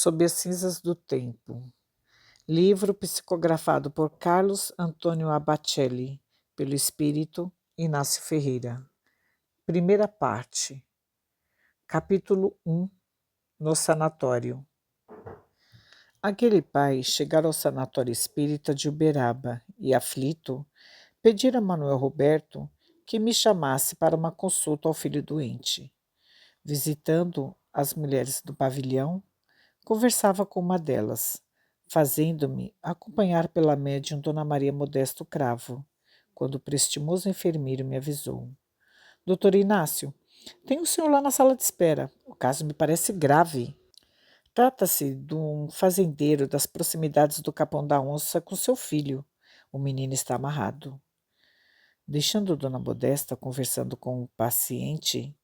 Sob as cinzas do tempo. Livro psicografado por Carlos Antônio Abacelli, pelo espírito Inácio Ferreira. Primeira parte. Capítulo 1. No sanatório. Aquele pai chegara ao sanatório espírita de Uberaba e, aflito, pedira a Manuel Roberto que me chamasse para uma consulta ao filho doente. Visitando as mulheres do pavilhão, conversava com uma delas, fazendo-me acompanhar pela médium Dona Maria Modesto Cravo, quando o prestimoso enfermeiro me avisou. Doutor Inácio, tem o senhor lá na sala de espera. O caso me parece grave. Trata-se de um fazendeiro das proximidades do Capão da Onça com seu filho. O menino está amarrado. Deixando Dona Modesta conversando com o paciente,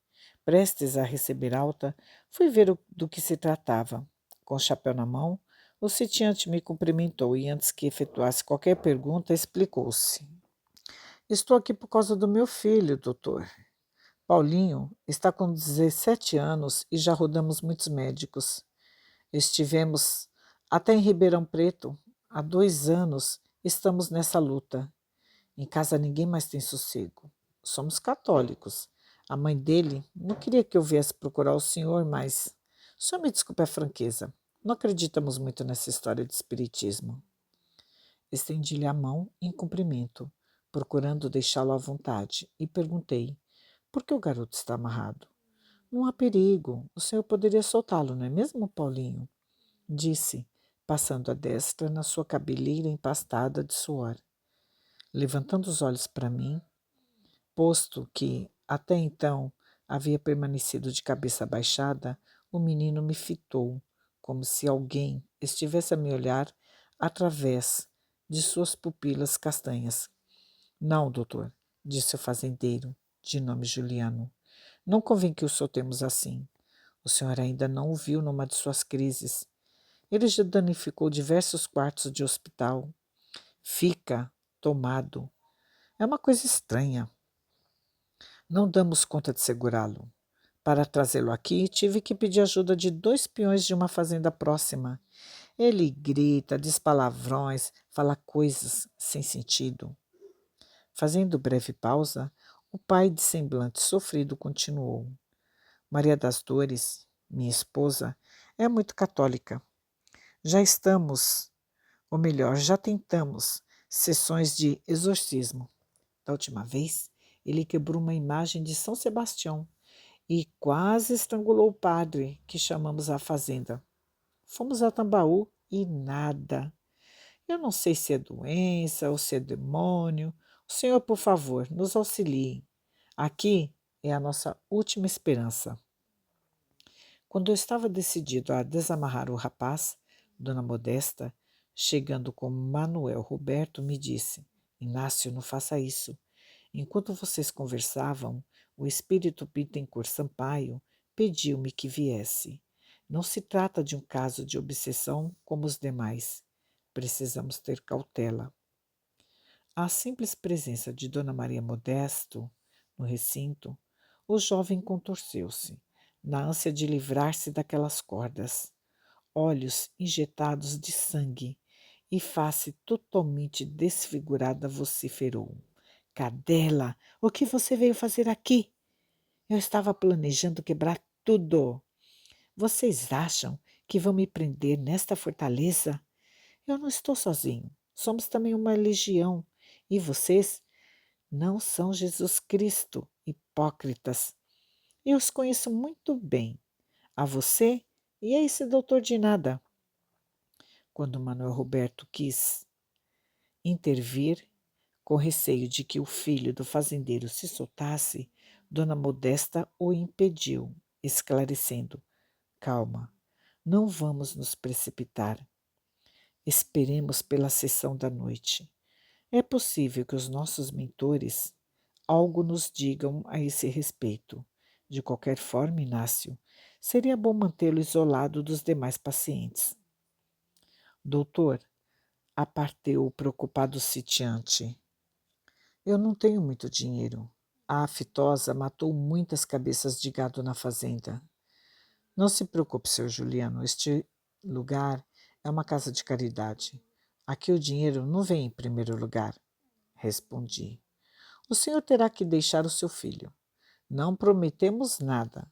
prestes a receber alta, fui ver do que se tratava. Com o chapéu na mão, o sitiante me cumprimentou e, antes que efetuasse qualquer pergunta, explicou-se. Estou aqui por causa do meu filho, doutor. Paulinho está com 17 anos e já rodamos muitos médicos. Estivemos até em Ribeirão Preto. Há 2 anos estamos nessa luta. Em casa ninguém mais tem sossego. Somos católicos. A mãe dele não queria que eu viesse procurar o senhor, mas... Só me desculpe a franqueza. Não acreditamos muito nessa história de espiritismo. Estendi-lhe a mão em cumprimento, procurando deixá-lo à vontade, e perguntei, por que o garoto está amarrado? Não há perigo. O senhor poderia soltá-lo, não é mesmo, Paulinho? Disse, passando a destra na sua cabeleira empastada de suor. Levantando os olhos para mim, posto que, até então, havia permanecido de cabeça baixada, o menino me fitou, como se alguém estivesse a me olhar através de suas pupilas castanhas. Não, doutor, disse o fazendeiro, de nome Juliano. Não convém que o soltemos assim. O senhor ainda não o viu numa de suas crises. Ele já danificou diversos quartos de hospital. Fica tomado. É uma coisa estranha. Não damos conta de segurá-lo. Para trazê-lo aqui, tive que pedir ajuda de 2 peões de uma fazenda próxima. Ele grita, diz palavrões, fala coisas sem sentido. Fazendo breve pausa, o pai de semblante sofrido continuou. Maria das Dores, minha esposa, é muito católica. Já estamos, ou melhor, já tentamos, sessões de exorcismo. Da última vez, ele quebrou uma imagem de São Sebastião e quase estrangulou o padre que chamamos à fazenda. Fomos a Tambaú e nada. Eu não sei se é doença ou se é demônio. O senhor, por favor, nos auxilie. Aqui é a nossa última esperança. Quando eu estava decidido a desamarrar o rapaz, Dona Modesta, chegando com Manuel Roberto, me disse: Inácio, não faça isso. Enquanto vocês conversavam, o espírito Bittencourt Sampaio pediu-me que viesse. Não se trata de um caso de obsessão como os demais. Precisamos ter cautela. A simples presença de Dona Maria Modesto no recinto, o jovem contorceu-se, na ânsia de livrar-se daquelas cordas. Olhos injetados de sangue e face totalmente desfigurada vociferou. Cadela, o que você veio fazer aqui? Eu estava planejando quebrar tudo. Vocês acham que vão me prender nesta fortaleza? Eu não estou sozinho. Somos também uma legião. E vocês não são Jesus Cristo, hipócritas. Eu os conheço muito bem. A você e a esse doutor de nada. Quando Manuel Roberto quis intervir, com receio de que o filho do fazendeiro se soltasse, Dona Modesta o impediu, esclarecendo: Calma, não vamos nos precipitar. Esperemos pela sessão da noite. É possível que os nossos mentores algo nos digam a esse respeito. De qualquer forma, Inácio, seria bom mantê-lo isolado dos demais pacientes. Doutor, aparteu o preocupado sitiante. Eu não tenho muito dinheiro. A aftosa matou muitas cabeças de gado na fazenda. Não se preocupe, Sr. Juliano, lugar é uma casa de caridade. Aqui o dinheiro não vem em primeiro lugar, respondi. O senhor terá que deixar o seu filho. Não prometemos nada.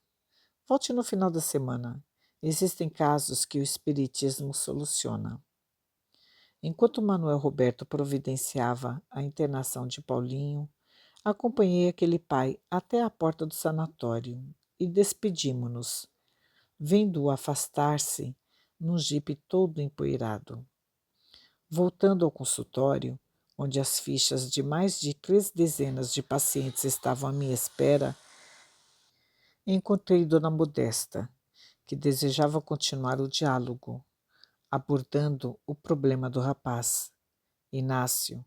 Volte no final da semana. Existem casos que o espiritismo soluciona. Enquanto Manuel Roberto providenciava a internação de Paulinho, acompanhei aquele pai até a porta do sanatório e despedimo-nos, vendo-o afastar-se num jipe todo empoeirado. Voltando ao consultório, onde as fichas de mais de 3 dezenas de pacientes estavam à minha espera, encontrei Dona Modesta, que desejava continuar o diálogo, abordando o problema do rapaz. Inácio,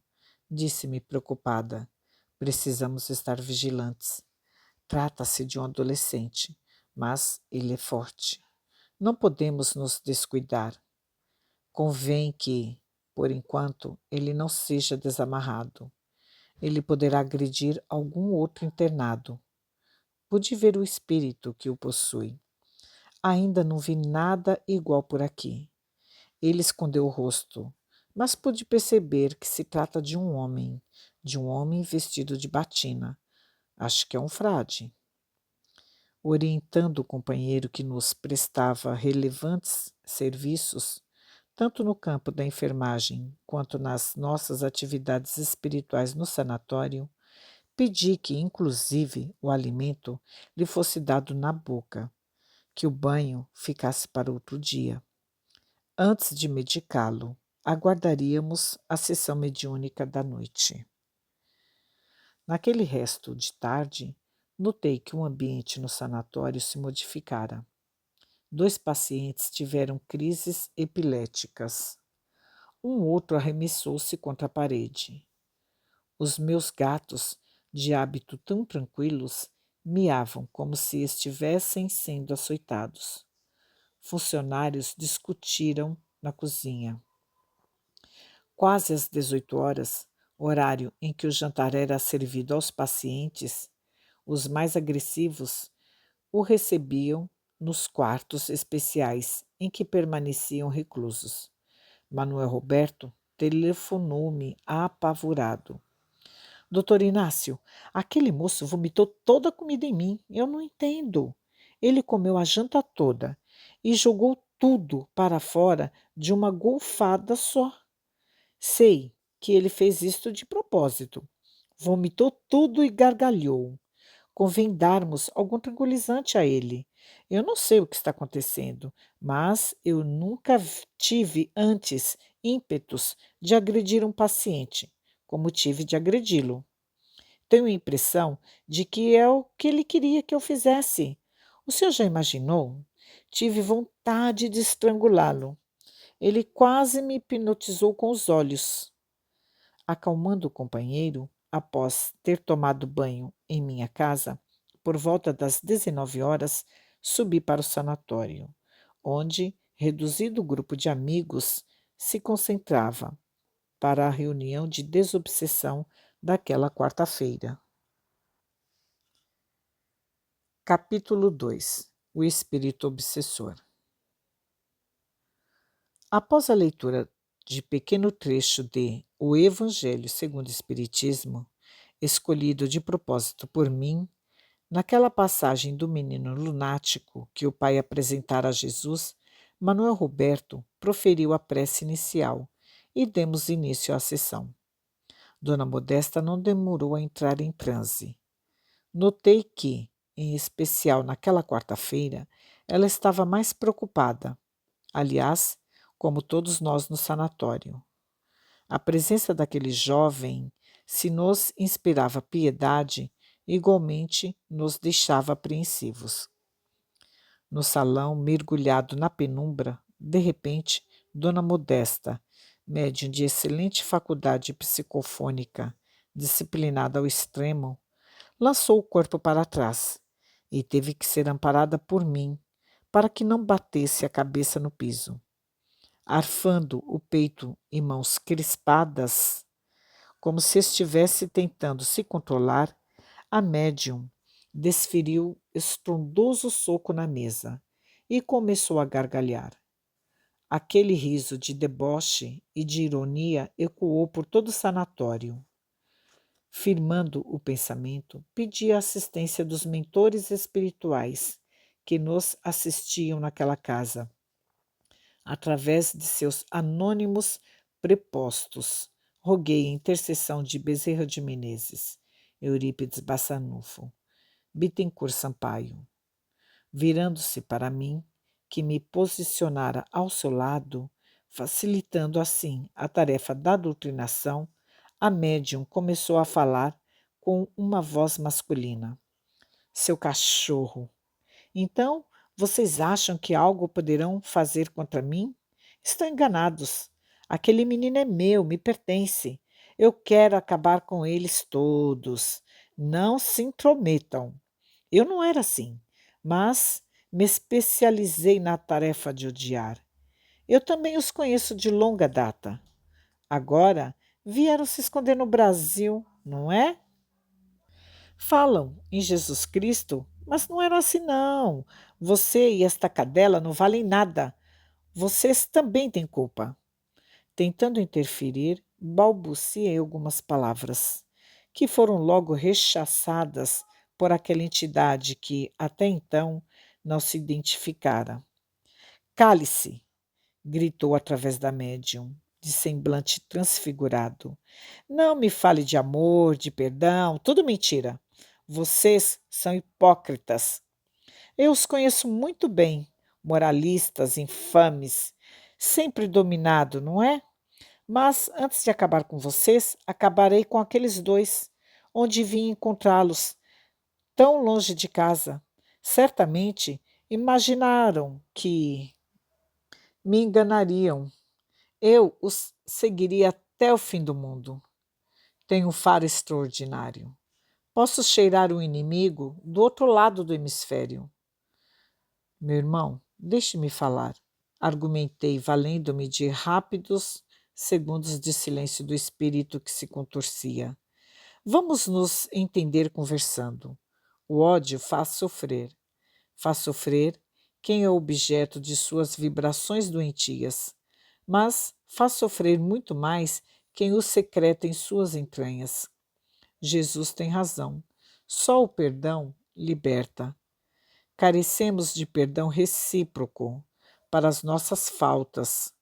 disse-me preocupada, precisamos estar vigilantes. Trata-se de um adolescente, mas ele é forte. Não podemos nos descuidar. Convém que, por enquanto, ele não seja desamarrado. Ele poderá agredir algum outro internado. Pude ver o espírito que o possui. Ainda não vi nada igual por aqui. Ele escondeu o rosto, mas pude perceber que se trata de um homem vestido de batina. Acho que é um frade. Orientando o companheiro que nos prestava relevantes serviços, tanto no campo da enfermagem quanto nas nossas atividades espirituais no sanatório, pedi que, inclusive, o alimento lhe fosse dado na boca, que o banho ficasse para outro dia. Antes de medicá-lo, aguardaríamos a sessão mediúnica da noite. Naquele resto de tarde, notei que o ambiente no sanatório se modificara. 2 pacientes tiveram crises epiléticas. Um outro arremessou-se contra a parede. Os meus gatos, de hábito tão tranquilos, miavam como se estivessem sendo açoitados. Funcionários discutiram na cozinha. Quase às 18 horas, horário em que o jantar era servido aos pacientes, os mais agressivos o recebiam nos quartos especiais em que permaneciam reclusos. Manuel Roberto telefonou-me apavorado. Doutor Inácio, aquele moço vomitou toda a comida em mim. Eu não entendo. Ele comeu a janta toda e jogou tudo para fora de uma golfada só. Sei que ele fez isto de propósito. Vomitou tudo e gargalhou. Convém darmos algum tranquilizante a ele. Eu não sei o que está acontecendo, mas eu nunca tive antes ímpetos de agredir um paciente, como tive de agredi-lo. Tenho a impressão de que é o que ele queria que eu fizesse. O senhor já imaginou? Tive vontade de estrangulá-lo. Ele quase me hipnotizou com os olhos. Acalmando o companheiro, após ter tomado banho em minha casa, por volta das 19 horas, subi para o sanatório, onde, reduzido grupo de amigos, se concentrava para a reunião de desobsessão daquela quarta-feira. Capítulo 2. O espírito obsessor. Após a leitura de pequeno trecho de O Evangelho segundo o Espiritismo, escolhido de propósito por mim, naquela passagem do menino lunático que o pai apresentara a Jesus, Manuel Roberto proferiu a prece inicial e demos início à sessão. Dona Modesta não demorou a entrar em transe. Notei que, em especial naquela quarta-feira, ela estava mais preocupada. Aliás, como todos nós no sanatório. A presença daquele jovem, se nos inspirava piedade, igualmente nos deixava apreensivos. No salão, mergulhado na penumbra, de repente, Dona Modesta, médium de excelente faculdade psicofônica, disciplinada ao extremo, lançou o corpo para trás e teve que ser amparada por mim para que não batesse a cabeça no piso. Arfando o peito e mãos crispadas, como se estivesse tentando se controlar, a médium desferiu estrondoso soco na mesa e começou a gargalhar. Aquele riso de deboche e de ironia ecoou por todo o sanatório. Firmando o pensamento, pedi a assistência dos mentores espirituais que nos assistiam naquela casa, através de seus anônimos prepostos. Roguei a intercessão de Bezerra de Menezes, Eurípides Bassanufo, Bittencourt Sampaio. Virando-se para mim, que me posicionara ao seu lado, facilitando assim a tarefa da doutrinação, a médium começou a falar com uma voz masculina. Seu cachorro. Então, vocês acham que algo poderão fazer contra mim? Estão enganados. Aquele menino é meu, me pertence. Eu quero acabar com eles todos. Não se intrometam. Eu não era assim, mas me especializei na tarefa de odiar. Eu também os conheço de longa data. Agora vieram se esconder no Brasil, não é? Falam em Jesus Cristo, mas não era assim não. Você e esta cadela não valem nada. Vocês também têm culpa. Tentando interferir, balbuciei algumas palavras, que foram logo rechaçadas por aquela entidade que, até então, não se identificara. Cale-se! Gritou através da médium, de semblante transfigurado. Não me fale de amor, de perdão, tudo mentira. Vocês são hipócritas. Eu os conheço muito bem, moralistas, infames, sempre dominado, não é? Mas antes de acabar com vocês, acabarei com aqueles dois, onde vim encontrá-los, tão longe de casa. Certamente imaginaram que me enganariam. Eu os seguiria até o fim do mundo. Tenho um faro extraordinário. Posso cheirar o inimigo do outro lado do hemisfério. Meu irmão, deixe-me falar. Argumentei, valendo-me de rápidos segundos de silêncio do espírito que se contorcia. Vamos nos entender conversando. O ódio faz sofrer. Faz sofrer quem é objeto de suas vibrações doentias, mas faz sofrer muito mais quem o secreta em suas entranhas. Jesus tem razão. Só o perdão liberta. Carecemos de perdão recíproco para as nossas faltas.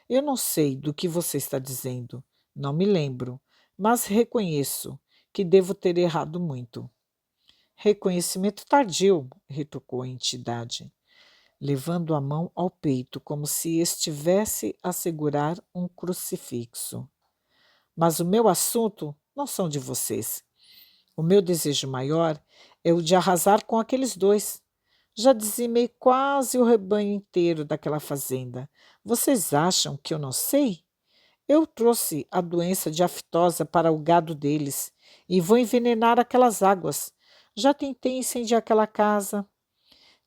Eu não sei do que você está dizendo, não me lembro, mas reconheço que devo ter errado muito. Reconhecimento tardio, retrucou a entidade, levando a mão ao peito como se estivesse a segurar um crucifixo. Mas o meu assunto não são de vocês. O meu desejo maior é o de arrasar com aqueles dois. Já dizimei quase o rebanho inteiro daquela fazenda. Vocês acham que eu não sei? Eu trouxe a doença de aftosa para o gado deles e vou envenenar aquelas águas. Já tentei incendiar aquela casa.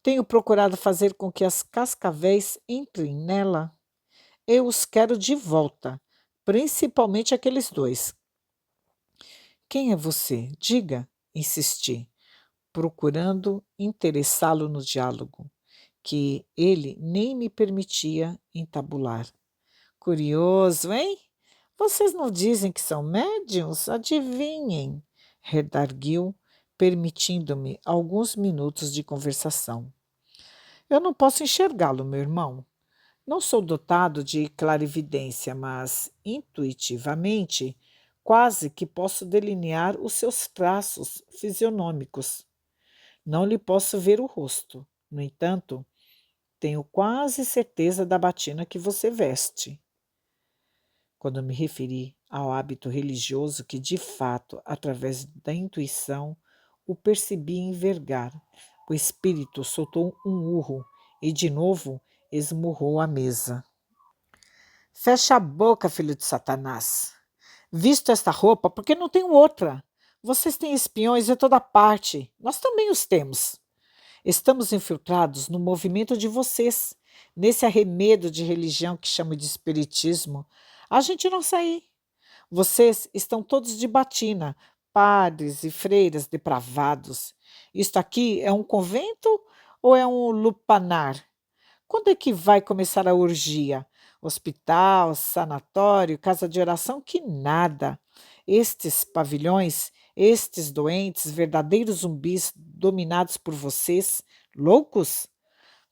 Tenho procurado fazer com que as cascavéis entrem nela. Eu os quero de volta, principalmente aqueles dois. Quem é você? Diga, insisti, procurando interessá-lo no diálogo, que ele nem me permitia entabular. Curioso, hein? Vocês não dizem que são médiuns? Adivinhem, redarguiu, permitindo-me alguns minutos de conversação. Eu não posso enxergá-lo, meu irmão. Não sou dotado de clarividência, mas intuitivamente quase que posso delinear os seus traços fisionômicos. Não lhe posso ver o rosto. No entanto, tenho quase certeza da batina que você veste. Quando me referi ao hábito religioso que, de fato, através da intuição, o percebi envergar, o espírito soltou um urro e, de novo, esmurrou a mesa. Fecha a boca, filho de Satanás. Visto esta roupa, porque não tenho outra. Vocês têm espiões em toda parte. Nós também os temos. Estamos infiltrados no movimento de vocês, nesse arremedo de religião que chamo de espiritismo. A gente não sai. Vocês estão todos de batina, padres e freiras depravados. Isto aqui é um convento ou é um lupanar? Quando é que vai começar a orgia? Hospital, sanatório, casa de oração? Que nada! Estes pavilhões, estes doentes, verdadeiros zumbis dominados por vocês, loucos?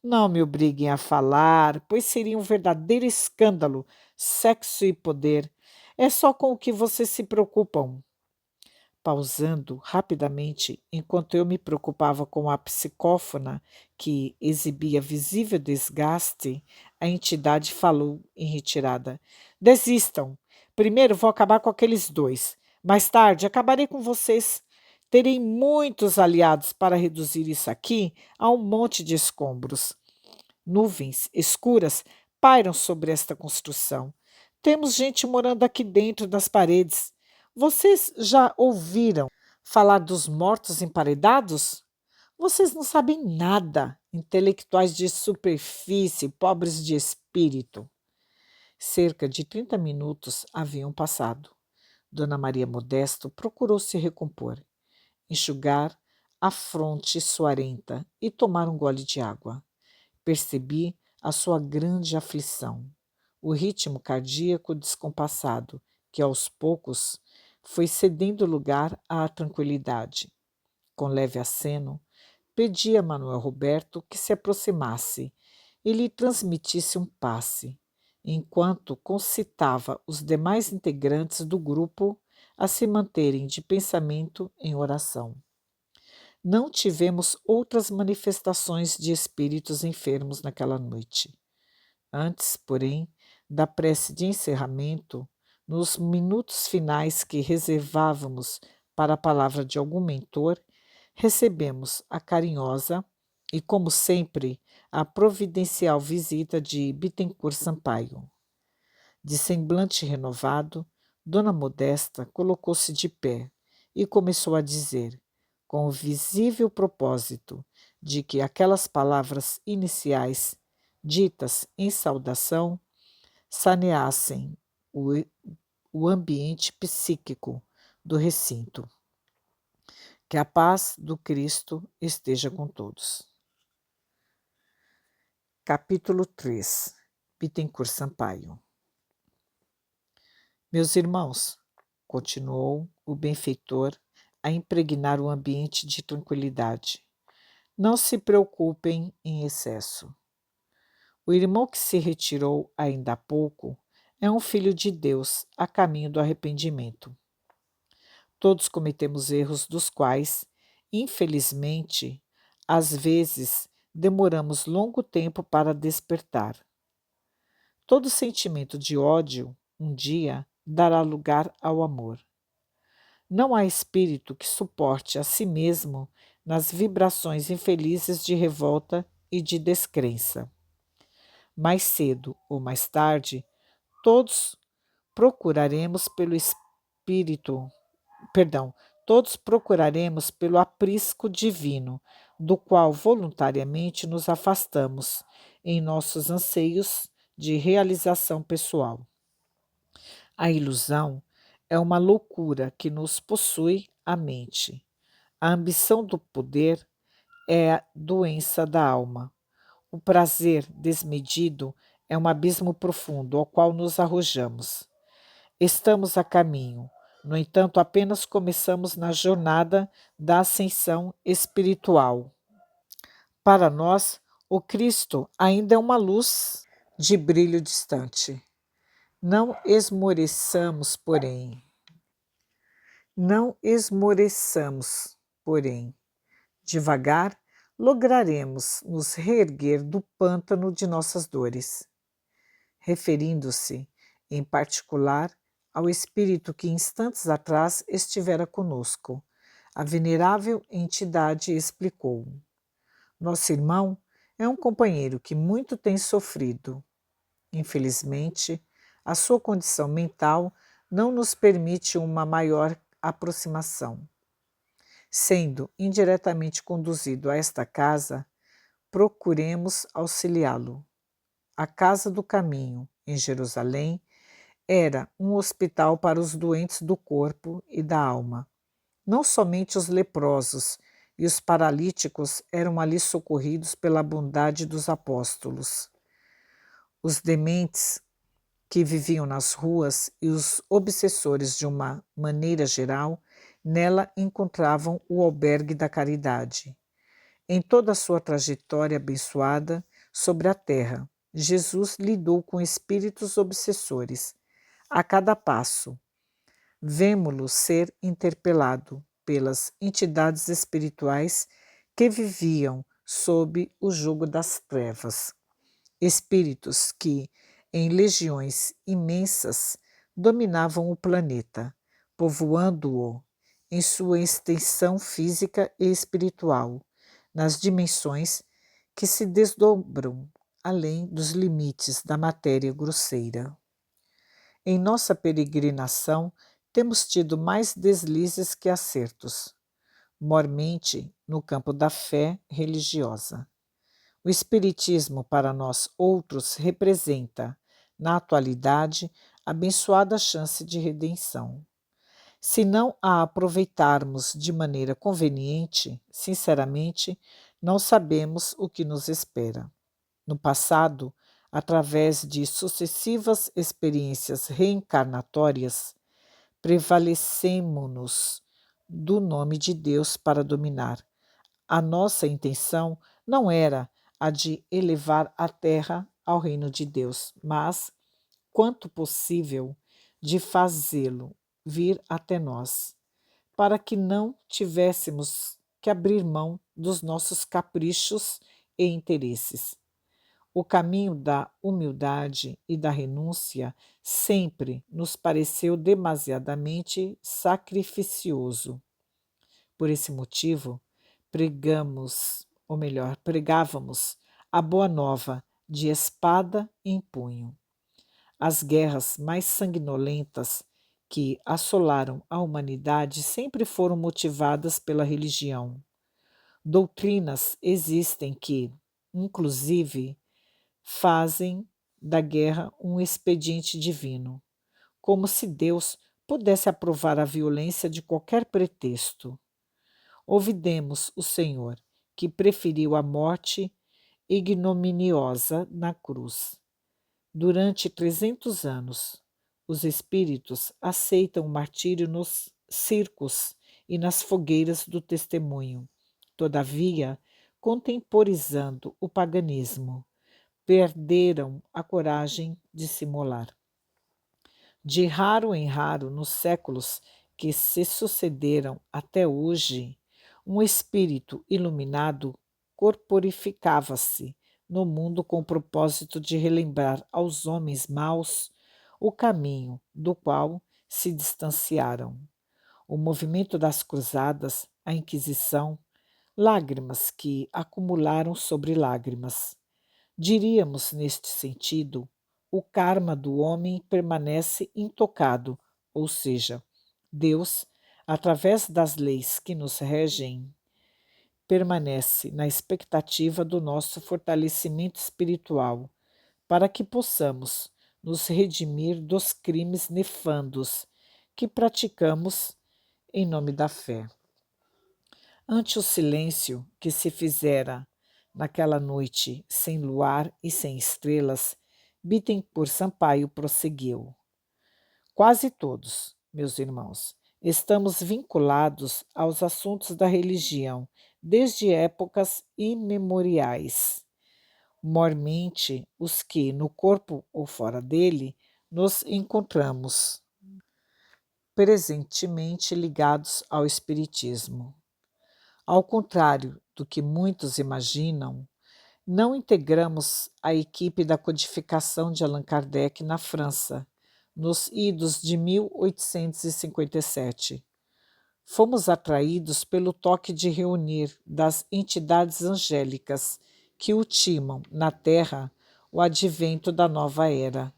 Não me obriguem a falar, pois seria um verdadeiro escândalo. Sexo e poder. É só com o que vocês se preocupam. Pausando rapidamente, enquanto eu me preocupava com a psicófona, que exibia visível desgaste, a entidade falou em retirada. Desistam. Primeiro vou acabar com aqueles dois. Mais tarde acabarei com vocês. Terei muitos aliados para reduzir isso aqui a um monte de escombros. Nuvens escuras pairam sobre esta construção. Temos gente morando aqui dentro das paredes. Vocês já ouviram falar dos mortos emparedados? Vocês não sabem nada, intelectuais de superfície, pobres de espírito. Cerca de 30 minutos haviam passado. Dona Maria Modesto procurou se recompor, enxugar a fronte suarenta e tomar um gole de água. Percebi a sua grande aflição, o ritmo cardíaco descompassado, que aos poucos foi cedendo lugar à tranquilidade. Com leve aceno, pedi a Manuel Roberto que se aproximasse e lhe transmitisse um passe, enquanto concitava os demais integrantes do grupo a se manterem de pensamento em oração. Não tivemos outras manifestações de espíritos enfermos naquela noite. Antes, porém, da prece de encerramento, nos minutos finais que reservávamos para a palavra de algum mentor, recebemos a carinhosa e, como sempre, a providencial visita de Bittencourt Sampaio. De semblante renovado, Dona Modesta colocou-se de pé e começou a dizer, com o visível propósito de que aquelas palavras iniciais, ditas em saudação, saneassem o, o ambiente psíquico do recinto. Que a paz do Cristo esteja com todos. Capítulo 3. Bittencourt Sampaio. Meus irmãos, continuou o benfeitor a impregnar o ambiente de tranquilidade. Não se preocupem em excesso. O irmão que se retirou ainda há pouco é um filho de Deus a caminho do arrependimento. Todos cometemos erros dos quais, infelizmente, às vezes demoramos longo tempo para despertar. Todo sentimento de ódio, um dia, dará lugar ao amor. Não há espírito que suporte a si mesmo nas vibrações infelizes de revolta e de descrença. Mais cedo ou mais tarde, todos procuraremos pelo espírito, todos procuraremos pelo aprisco divino, do qual voluntariamente nos afastamos em nossos anseios de realização pessoal. A ilusão é uma loucura que nos possui a mente. A ambição do poder é a doença da alma. O prazer desmedido é um abismo profundo ao qual nos arrojamos. Estamos a caminho, no entanto, apenas começamos na jornada da ascensão espiritual. Para nós, o Cristo ainda é uma luz de brilho distante. Não esmoreçamos, porém. Não esmoreçamos, porém. Devagar, lograremos nos reerguer do pântano de nossas dores. Referindo-se, em particular, ao espírito que instantes atrás estivera conosco, a venerável entidade explicou. Nosso irmão é um companheiro que muito tem sofrido. Infelizmente, a sua condição mental não nos permite uma maior aproximação. Sendo indiretamente conduzido a esta casa, procuremos auxiliá-lo. A Casa do Caminho, em Jerusalém, era um hospital para os doentes do corpo e da alma. Não somente os leprosos e os paralíticos eram ali socorridos pela bondade dos apóstolos. Os dementes que viviam nas ruas e os obsessores de uma maneira geral, nela encontravam o albergue da caridade. Em toda a sua trajetória abençoada sobre a terra, Jesus lidou com espíritos obsessores. A cada passo, vemo-lo ser interpelado pelas entidades espirituais que viviam sob o jugo das trevas. Espíritos que, em legiões imensas, dominavam o planeta, povoando-o em sua extensão física e espiritual, nas dimensões que se desdobram além dos limites da matéria grosseira. Em nossa peregrinação, temos tido mais deslizes que acertos, mormente no campo da fé religiosa. O Espiritismo, para nós outros, representa, na atualidade, abençoada chance de redenção. Se não a aproveitarmos de maneira conveniente, sinceramente, não sabemos o que nos espera. No passado, através de sucessivas experiências reencarnatórias, prevalecemo-nos do nome de Deus para dominar. A nossa intenção não era a de elevar a terra ao reino de Deus, mas, quanto possível, de fazê-lo vir até nós, para que não tivéssemos que abrir mão dos nossos caprichos e interesses. O caminho da humildade e da renúncia sempre nos pareceu demasiadamente sacrificioso. Por esse motivo, pregávamos a boa nova de espada em punho. As guerras mais sanguinolentas que assolaram a humanidade sempre foram motivadas pela religião. Doutrinas existem que, inclusive, fazem da guerra um expediente divino, como se Deus pudesse aprovar a violência de qualquer pretexto. Ouvidemos o Senhor, que preferiu a morte ignominiosa na cruz. Durante 300 anos, os espíritos aceitam o martírio nos circos e nas fogueiras do testemunho. Todavia, contemporizando o paganismo, perderam a coragem de se molar. De raro em raro, nos séculos que se sucederam até hoje, um espírito iluminado corporificava-se no mundo com o propósito de relembrar aos homens maus o caminho do qual se distanciaram. O movimento das cruzadas, a Inquisição, lágrimas que acumularam sobre lágrimas. Diríamos, neste sentido, o karma do homem permanece intocado, ou seja, Deus, através das leis que nos regem, permanece na expectativa do nosso fortalecimento espiritual, para que possamos nos redimir dos crimes nefandos que praticamos em nome da fé. Ante o silêncio que se fizera naquela noite sem luar e sem estrelas, Bittencourt Sampaio prosseguiu. Quase todos, meus irmãos, estamos vinculados aos assuntos da religião desde épocas imemoriais. Mormente os que, no corpo ou fora dele, nos encontramos presentemente ligados ao Espiritismo. Ao contrário do que muitos imaginam, não integramos a equipe da codificação de Allan Kardec na França, nos idos de 1857. Fomos atraídos pelo toque de reunir das entidades angélicas que ultimam na Terra o advento da nova era.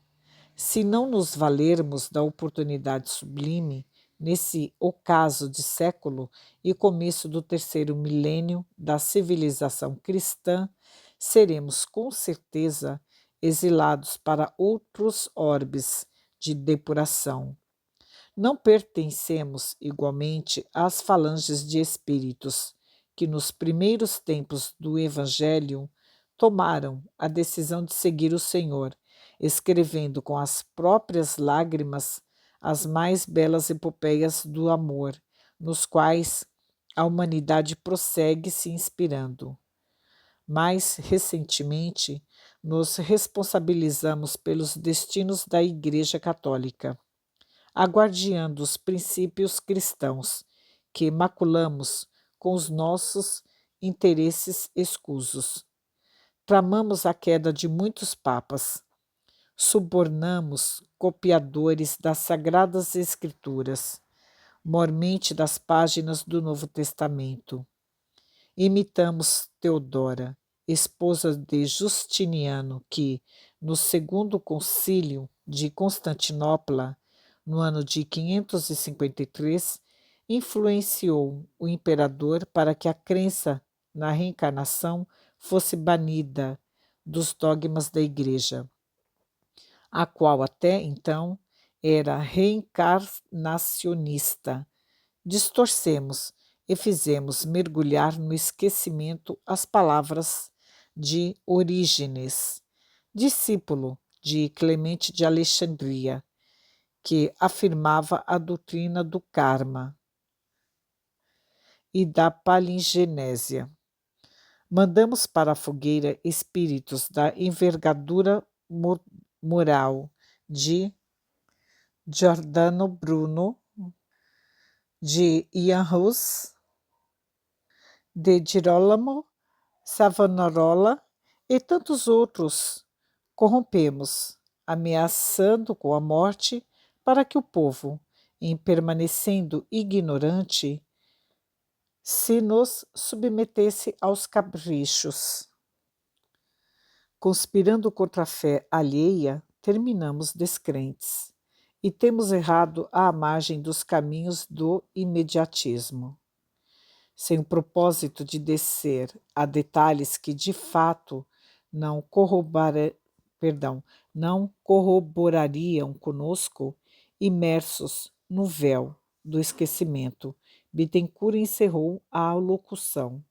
Se não nos valermos da oportunidade sublime, nesse ocaso de século e começo do terceiro milênio da civilização cristã, seremos com certeza exilados para outros orbes de depuração. Não pertencemos igualmente às falanges de espíritos que nos primeiros tempos do Evangelho tomaram a decisão de seguir o Senhor, escrevendo com as próprias lágrimas as mais belas epopeias do amor, nos quais a humanidade prossegue se inspirando. Mais recentemente, nos responsabilizamos pelos destinos da Igreja Católica, a guardiã dos princípios cristãos, que maculamos com os nossos interesses escusos. Tramamos a queda de muitos papas, subornamos copiadores das Sagradas Escrituras, mormente das páginas do Novo Testamento. Imitamos Teodora, esposa de Justiniano, que, no segundo concílio de Constantinopla, no ano de 553, influenciou o imperador para que a crença na reencarnação fosse banida dos dogmas da Igreja, a qual até então era reencarnacionista. Distorcemos e fizemos mergulhar no esquecimento as palavras de Orígenes, discípulo de Clemente de Alexandria, que afirmava a doutrina do karma e da palingenésia. Mandamos para a fogueira espíritos da envergadura moral de Giordano Bruno, de Ian Hus, de Girolamo Savonarola e tantos outros. Corrompemos, ameaçando com a morte, para que o povo, em permanecendo ignorante, se nos submetesse aos caprichos. Conspirando contra a fé alheia, terminamos descrentes e temos errado à margem dos caminhos do imediatismo. Sem o propósito de descer a detalhes que de fato não corroborariam conosco, imersos no véu do esquecimento, Bittencourt encerrou a alocução,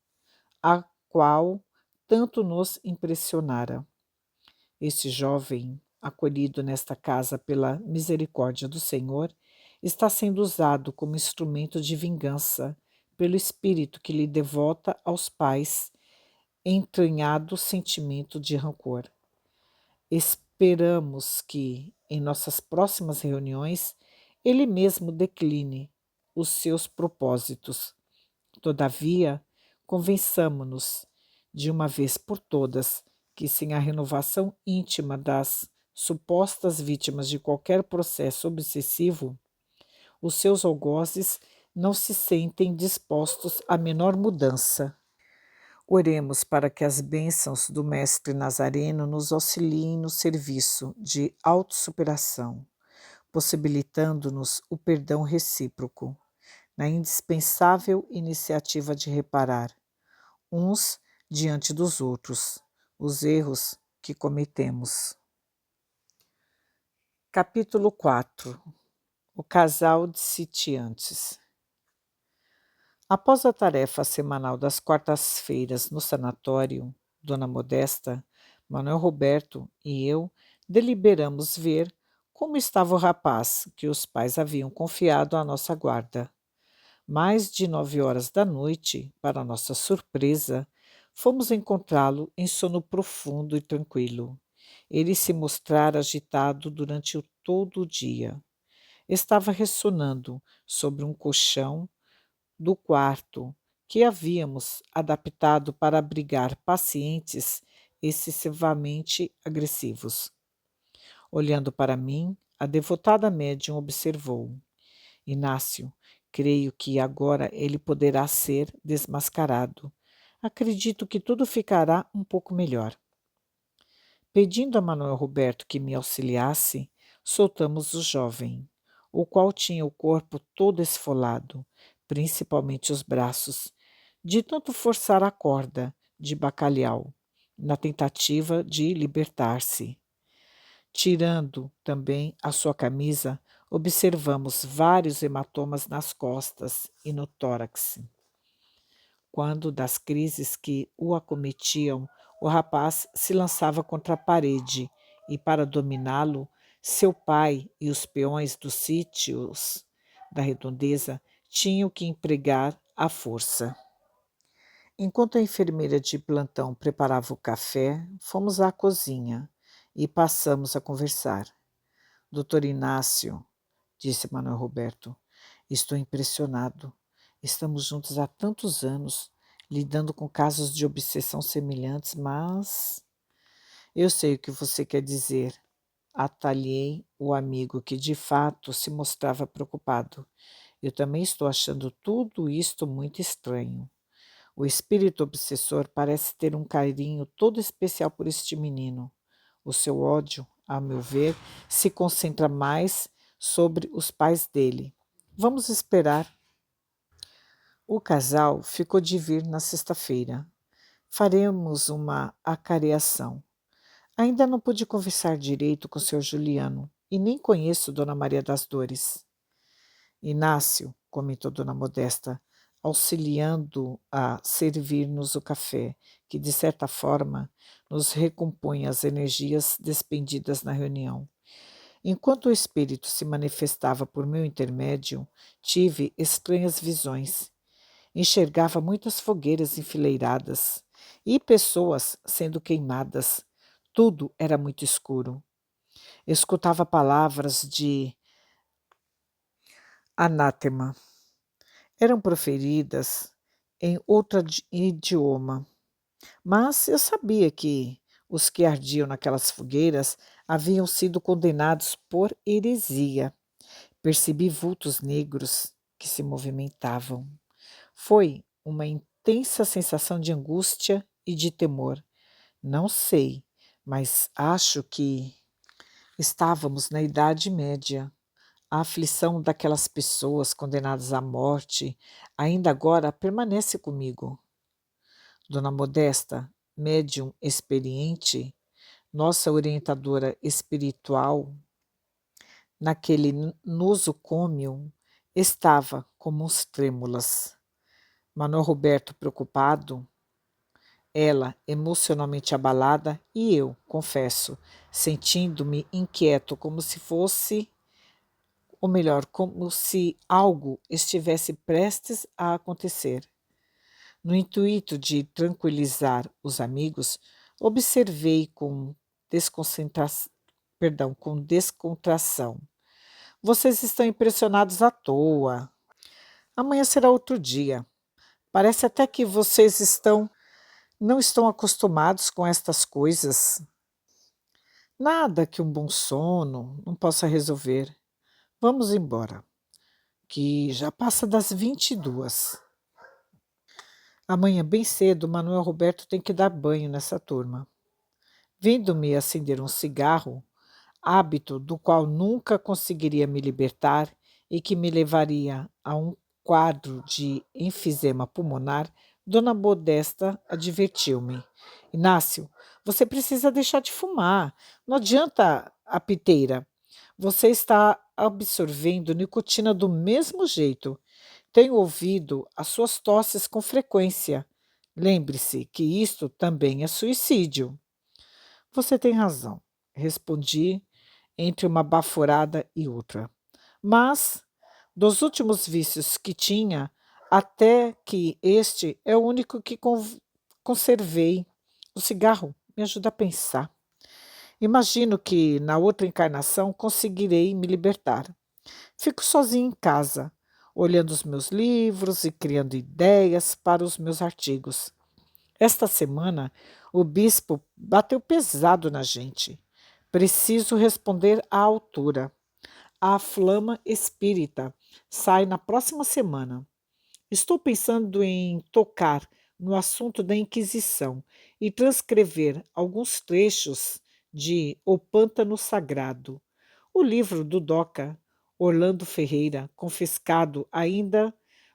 a qual tanto nos impressionara. Este jovem, acolhido nesta casa pela misericórdia do Senhor, está sendo usado como instrumento de vingança pelo espírito que lhe devota aos pais entranhado sentimento de rancor. Esperamos que, em nossas próximas reuniões, ele mesmo decline os seus propósitos. Todavia, convençamo-nos, de uma vez por todas, que sem a renovação íntima das supostas vítimas de qualquer processo obsessivo, os seus algozes não se sentem dispostos à menor mudança. Oremos para que as bênçãos do Mestre Nazareno nos auxiliem no serviço de autossuperação, possibilitando-nos o perdão recíproco, na indispensável iniciativa de reparar, uns diante dos outros, os erros que cometemos. Capítulo 4. O casal de sitiantes. Após a tarefa semanal das quartas-feiras no sanatório, Dona Modesta, Manuel Roberto e eu deliberamos ver como estava o rapaz que os pais haviam confiado à nossa guarda. Mais de 9 horas da noite, para nossa surpresa, fomos encontrá-lo em sono profundo e tranquilo. Ele se mostrara agitado durante todo o dia. Estava ressonando sobre um colchão do quarto que havíamos adaptado para abrigar pacientes excessivamente agressivos. Olhando para mim, a devotada médium observou: Inácio, creio que agora ele poderá ser desmascarado. Acredito que tudo ficará um pouco melhor. Pedindo a Manuel Roberto que me auxiliasse, soltamos o jovem, o qual tinha o corpo todo esfolado, principalmente os braços, de tanto forçar a corda de bacalhau, na tentativa de libertar-se. Tirando também a sua camisa, observamos vários hematomas nas costas e no tórax. Quando, das crises que o acometiam, o rapaz se lançava contra a parede e para dominá-lo, seu pai e os peões dos sítios da redondeza tinham que empregar a força. Enquanto a enfermeira de plantão preparava o café, fomos à cozinha e passamos a conversar. Doutor Inácio, disse Manuel Roberto, estou impressionado. Estamos juntos há tantos anos, lidando com casos de obsessão semelhantes, mas eu sei o que você quer dizer. Atalhei o amigo que de fato se mostrava preocupado. Eu também estou achando tudo isto muito estranho. O espírito obsessor parece ter um carinho todo especial por este menino. O seu ódio, a meu ver, se concentra mais sobre os pais dele. Vamos esperar. O casal ficou de vir na sexta-feira. Faremos uma acareação. Ainda não pude conversar direito com o Sr. Juliano e nem conheço Dona Maria das Dores. Inácio, comentou Dona Modesta, auxiliando a servir-nos o café, que de certa forma nos recompunha as energias despendidas na reunião. Enquanto o espírito se manifestava por meu intermédio, tive estranhas visões. Enxergava muitas fogueiras enfileiradas e pessoas sendo queimadas. Tudo era muito escuro. Escutava palavras de anátema. Eram proferidas em outro idioma, mas eu sabia que os que ardiam naquelas fogueiras haviam sido condenados por heresia. Percebi vultos negros que se movimentavam. Foi uma intensa sensação de angústia e de temor. Não sei, mas acho que estávamos na Idade Média. A aflição daquelas pessoas condenadas à morte ainda agora permanece comigo. Dona Modesta, médium experiente, nossa orientadora espiritual, naquele nosocômio, estava como uns trêmulas. Manuel Roberto preocupado, ela emocionalmente abalada e eu, confesso, sentindo-me inquieto como se fosse, ou melhor, como se algo estivesse prestes a acontecer. No intuito de tranquilizar os amigos, observei com descontração. Vocês estão impressionados à toa. Amanhã será outro dia. Parece até que não estão acostumados com estas coisas. Nada que um bom sono não possa resolver. Vamos embora, que já passa das 22. Amanhã, bem cedo, Manuel Roberto tem que dar banho nessa turma. Vendo-me acender um cigarro, hábito do qual nunca conseguiria me libertar e que me levaria a um quadro de enfisema pulmonar, Dona Modesta advertiu-me. Inácio, você precisa deixar de fumar. Não adianta a piteira. Você está absorvendo nicotina do mesmo jeito. Tenho ouvido as suas tosses com frequência. Lembre-se que isto também é suicídio. Você tem razão, respondi entre uma baforada e outra. Mas, dos últimos vícios que tinha, até que este é o único que conservei. O cigarro me ajuda a pensar. Imagino que na outra encarnação conseguirei me libertar. Fico sozinho em casa, olhando os meus livros e criando ideias para os meus artigos. Esta semana, o bispo bateu pesado na gente. Preciso responder à altura. A flama espírita sai na próxima semana. Estou pensando em tocar no assunto da Inquisição e transcrever alguns trechos de O Pântano Sagrado, o livro do Doca Orlando Ferreira, confiscado ainda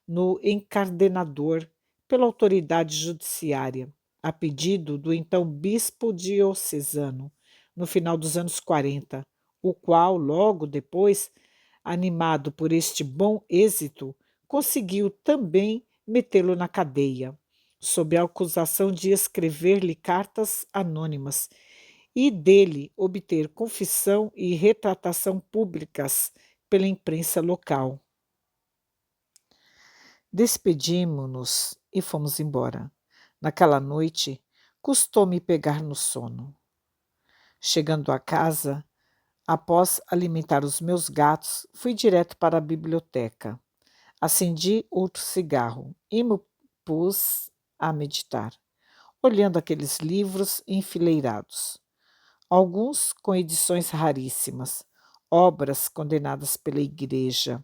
no encardenador pela autoridade judiciária, a pedido do então bispo diocesano, no final dos anos 40, o qual, logo depois, animado por este bom êxito, conseguiu também metê-lo na cadeia, sob a acusação de escrever-lhe cartas anônimas e dele obter confissão e retratação públicas pela imprensa local. Despedimo-nos e fomos embora. Naquela noite, custou-me pegar no sono. Chegando a casa, após alimentar os meus gatos, fui direto para a biblioteca. Acendi outro cigarro e me pus a meditar, olhando aqueles livros enfileirados, alguns com edições raríssimas, obras condenadas pela Igreja,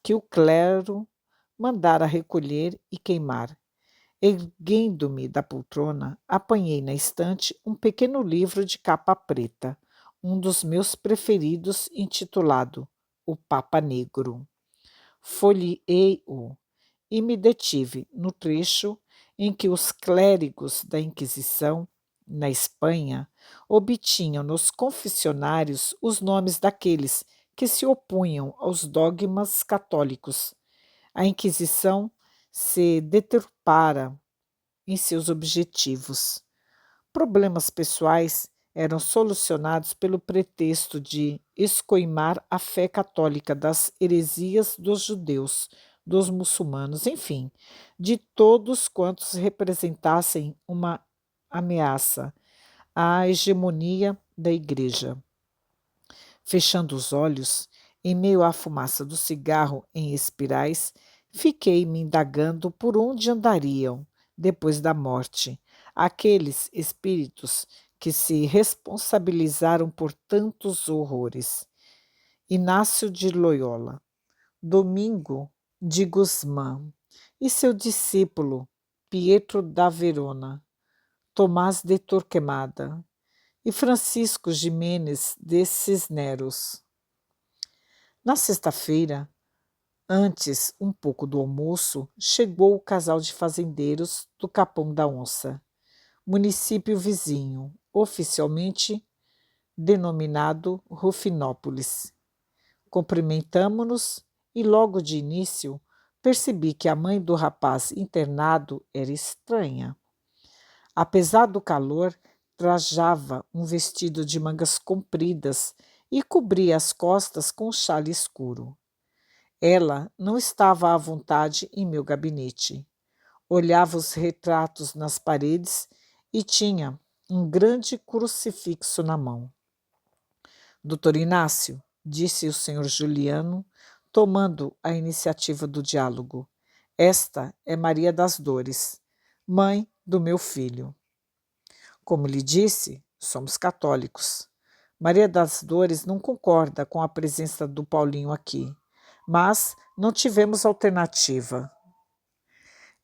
que o clero mandara recolher e queimar. Erguendo-me da poltrona, apanhei na estante um pequeno livro de capa preta, um dos meus preferidos, intitulado O Papa Negro. Folheei-o e me detive no trecho em que os clérigos da Inquisição, na Espanha, obtinham nos confessionários os nomes daqueles que se opunham aos dogmas católicos. A Inquisição se deturpara em seus objetivos. Problemas pessoais eram solucionados pelo pretexto de escoimar a fé católica das heresias dos judeus, dos muçulmanos, enfim, de todos quantos representassem uma ameaça à hegemonia da Igreja. Fechando os olhos, em meio à fumaça do cigarro em espirais, fiquei me indagando por onde andariam, depois da morte, aqueles espíritos que se responsabilizaram por tantos horrores. Inácio de Loyola, Domingo de Guzmán e seu discípulo Pietro da Verona, Tomás de Torquemada e Francisco Jiménez de Cisneros. Na sexta-feira, antes um pouco do almoço, chegou o casal de fazendeiros do Capão da Onça, município vizinho, oficialmente denominado Rufinópolis. Cumprimentamo-nos e logo de início percebi que a mãe do rapaz internado era estranha. Apesar do calor, trajava um vestido de mangas compridas e cobria as costas com um chale escuro. Ela não estava à vontade em meu gabinete. Olhava os retratos nas paredes e tinha um grande crucifixo na mão. Doutor Inácio, disse o senhor Juliano, tomando a iniciativa do diálogo, esta é Maria das Dores, mãe do meu filho. Como lhe disse, somos católicos. Maria das Dores não concorda com a presença do Paulinho aqui, mas não tivemos alternativa.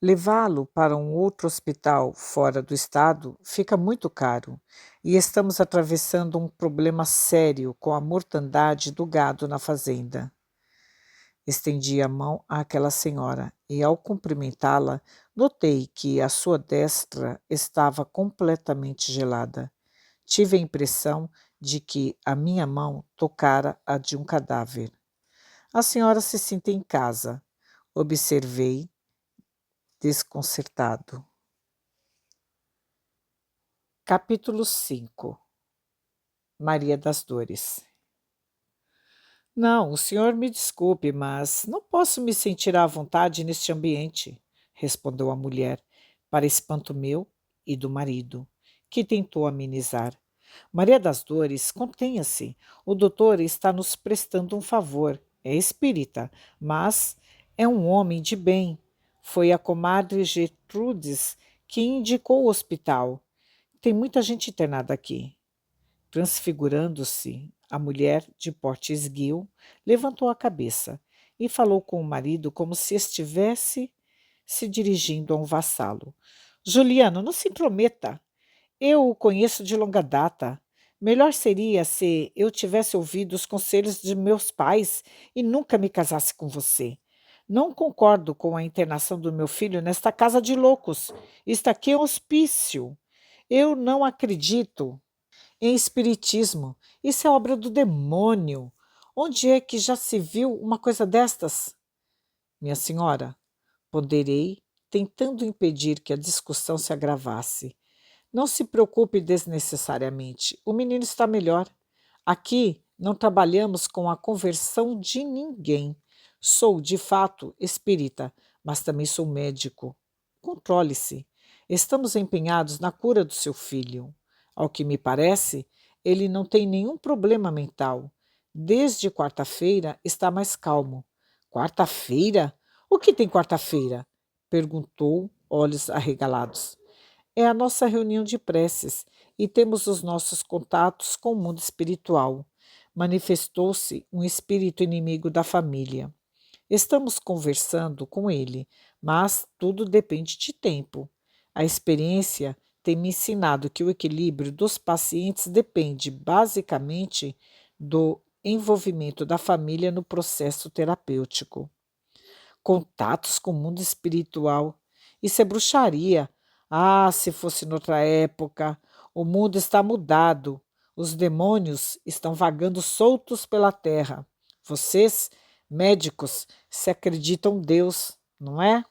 Levá-lo para um outro hospital fora do estado fica muito caro e estamos atravessando um problema sério com a mortandade do gado na fazenda. Estendi a mão àquela senhora e, ao cumprimentá-la, notei que a sua destra estava completamente gelada. Tive a impressão de que a minha mão tocara a de um cadáver. A senhora se sinta em casa, observei, desconcertado. Capítulo 5. Maria das Dores. Não, o senhor me desculpe, mas não posso me sentir à vontade neste ambiente, respondeu a mulher, para espanto meu e do marido, que tentou amenizar. Maria das Dores, contenha-se. O doutor está nos prestando um favor. É espírita, mas é um homem de bem. Foi a comadre Gertrudes que indicou o hospital. Tem muita gente internada aqui. Transfigurando-se, a mulher, de porte esguio, levantou a cabeça e falou com o marido como se estivesse se dirigindo a um vassalo. Juliano, não se intrometa. Eu o conheço de longa data. Melhor seria se eu tivesse ouvido os conselhos de meus pais e nunca me casasse com você. Não concordo com a internação do meu filho nesta casa de loucos. Isto aqui é um hospício. Eu não acredito em espiritismo. Isso é obra do demônio. Onde é que já se viu uma coisa destas? Minha senhora, ponderei, tentando impedir que a discussão se agravasse. Não se preocupe desnecessariamente. O menino está melhor. Aqui não trabalhamos com a conversão de ninguém. Sou, de fato, espírita, mas também sou médico. Controle-se. Estamos empenhados na cura do seu filho. Ao que me parece, ele não tem nenhum problema mental. Desde quarta-feira está mais calmo. Quarta-feira? O que tem quarta-feira? Perguntou, olhos arregalados. É a nossa reunião de preces e temos os nossos contatos com o mundo espiritual. Manifestou-se um espírito inimigo da família. Estamos conversando com ele, mas tudo depende de tempo. A experiência tem me ensinado que o equilíbrio dos pacientes depende basicamente do envolvimento da família no processo terapêutico. Contatos com o mundo espiritual. Isso é bruxaria. Ah, se fosse noutra época. O mundo está mudado. Os demônios estão vagando soltos pela terra. Vocês, médicos, se acreditam Deus, não é?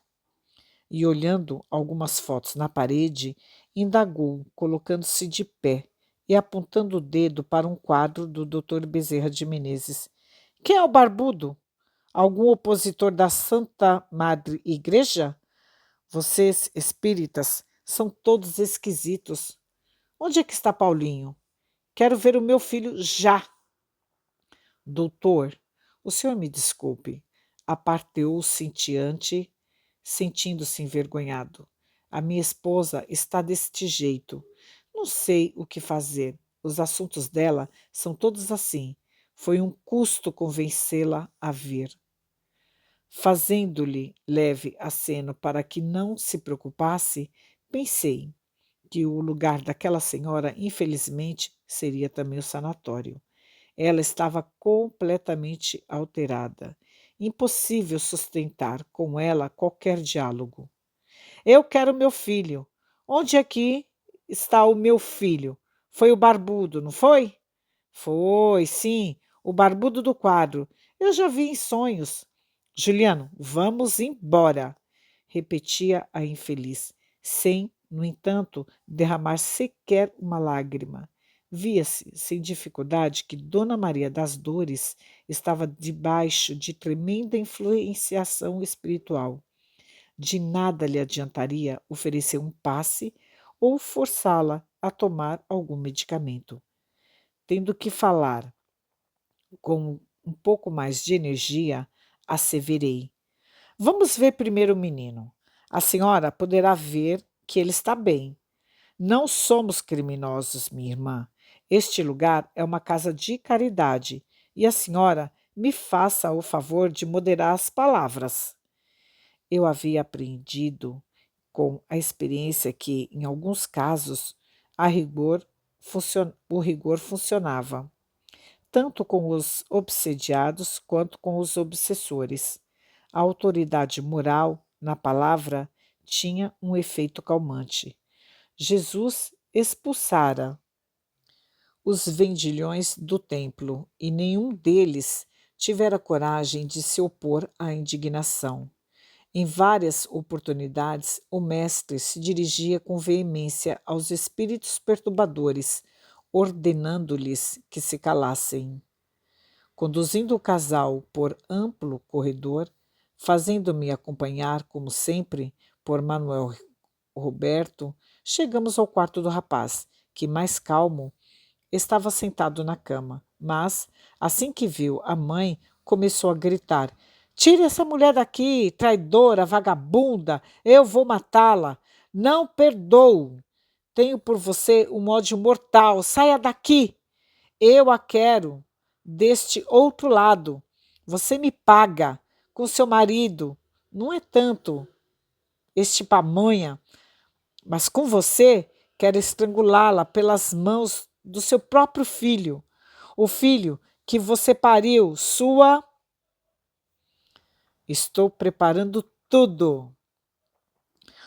E olhando algumas fotos na parede, indagou, colocando-se de pé e apontando o dedo para um quadro do Dr. Bezerra de Menezes. Quem é o barbudo? Algum opositor da Santa Madre Igreja? Vocês, espíritas, são todos esquisitos. Onde é que está Paulinho? Quero ver o meu filho já. Doutor, o senhor me desculpe, aparteou cintiante, sentindo-se envergonhado. A minha esposa está deste jeito. Não sei o que fazer. Os assuntos dela são todos assim. Foi um custo convencê-la a vir. Fazendo-lhe leve aceno para que não se preocupasse, pensei que o lugar daquela senhora, infelizmente, seria também o sanatório. Ela estava completamente alterada. Impossível sustentar com ela qualquer diálogo. Eu quero meu filho. Onde é que está o meu filho? Foi o barbudo, não foi? Foi, sim, o barbudo do quadro. Eu já vi em sonhos. Juliano, vamos embora, repetia a infeliz, sem, no entanto, derramar sequer uma lágrima. Via-se, sem dificuldade, que Dona Maria das Dores estava debaixo de tremenda influenciação espiritual. De nada lhe adiantaria oferecer um passe ou forçá-la a tomar algum medicamento. Tendo que falar com um pouco mais de energia, asseverei: Vamos ver primeiro o menino. A senhora poderá ver que ele está bem. Não somos criminosos, minha irmã. Este lugar é uma casa de caridade e a senhora me faça o favor de moderar as palavras. Eu havia aprendido com a experiência que, em alguns casos, o rigor funcionava, tanto com os obsediados quanto com os obsessores. A autoridade moral na palavra tinha um efeito calmante. Jesus expulsara os vendilhões do templo e nenhum deles tivera coragem de se opor à indignação. Em várias oportunidades, o mestre se dirigia com veemência aos espíritos perturbadores, ordenando-lhes que se calassem. Conduzindo o casal por amplo corredor, fazendo-me acompanhar, como sempre, por Manuel Roberto, chegamos ao quarto do rapaz, que, mais calmo, estava sentado na cama, mas, assim que viu a mãe, começou a gritar: Tire essa mulher daqui, traidora, vagabunda, eu vou matá-la. Não perdoo. Tenho por você um ódio mortal, saia daqui. Eu a quero deste outro lado. Você me paga com seu marido. Não é tanto este pamonha, mas com você quero estrangulá-la pelas mãos do seu próprio filho. O filho que você pariu, sua. Estou preparando tudo.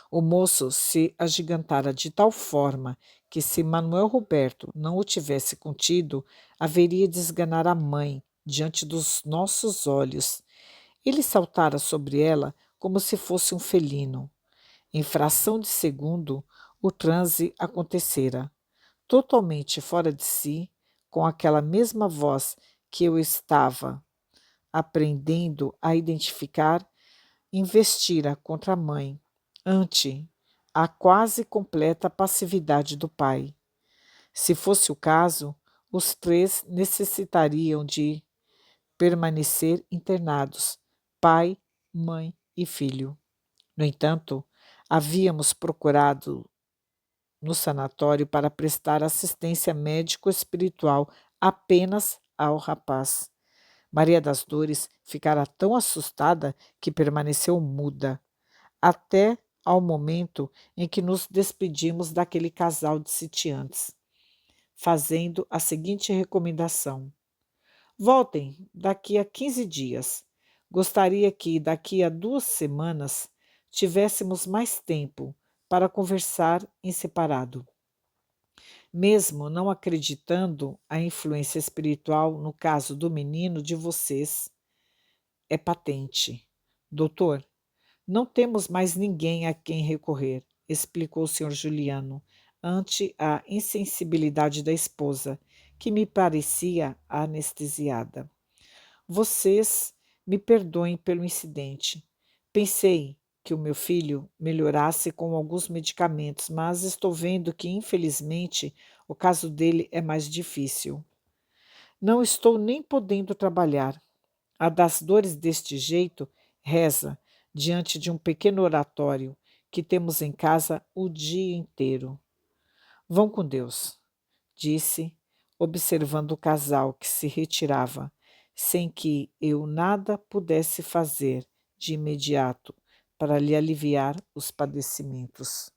O moço se agigantara de tal forma que, se Manuel Roberto não o tivesse contido, haveria de esganar a mãe diante dos nossos olhos. Ele saltara sobre ela como se fosse um felino. Em fração de segundo, O transe acontecera, totalmente fora de si, com aquela mesma voz que eu estava aprendendo a identificar, investira contra a mãe, ante a quase completa passividade do pai. Se fosse o caso, os três necessitariam de permanecer internados, pai, mãe e filho. No entanto, havíamos procurado no sanatório para prestar assistência médico-espiritual apenas ao rapaz. Maria das Dores ficara tão assustada que permaneceu muda, até ao momento em que nos despedimos daquele casal de sitiantes, fazendo a seguinte recomendação: voltem daqui a 15 dias. Gostaria que, daqui a 2 semanas, tivéssemos mais tempo para conversar em separado. Mesmo não acreditando a influência espiritual no caso do menino de vocês, é patente. Doutor, não temos mais ninguém a quem recorrer, explicou o Sr. Juliano, ante a insensibilidade da esposa, que me parecia anestesiada. Vocês me perdoem pelo incidente. Pensei que o meu filho melhorasse com alguns medicamentos, mas estou vendo que, infelizmente, o caso dele é mais difícil. Não estou nem podendo trabalhar. A das dores deste jeito reza diante de um pequeno oratório que temos em casa o dia inteiro. Vão com Deus, disse, observando o casal que se retirava, sem que eu nada pudesse fazer de imediato para lhe aliviar os padecimentos.